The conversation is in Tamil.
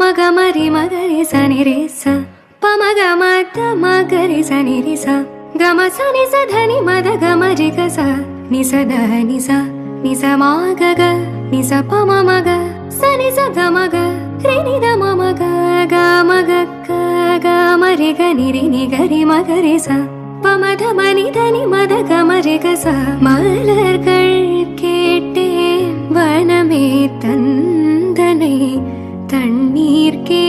மகமரி மகரி சனி ரே ச பமக மத மகரி சனி ரி ச கம சனி ச தனி மத கமரி க ச நி ச த நி ச நி ச மா க க நி ச ப ம ம க சனி ச க ம க ரி நி த ம ம க க ம க க க ம ரி க நி ரி நி க ரி ம க ரி ச பமத மணி தனி மத கமரி க ச மலர்கள் கேட்டேன் வனமே தந்தனை தண்ணீர் கே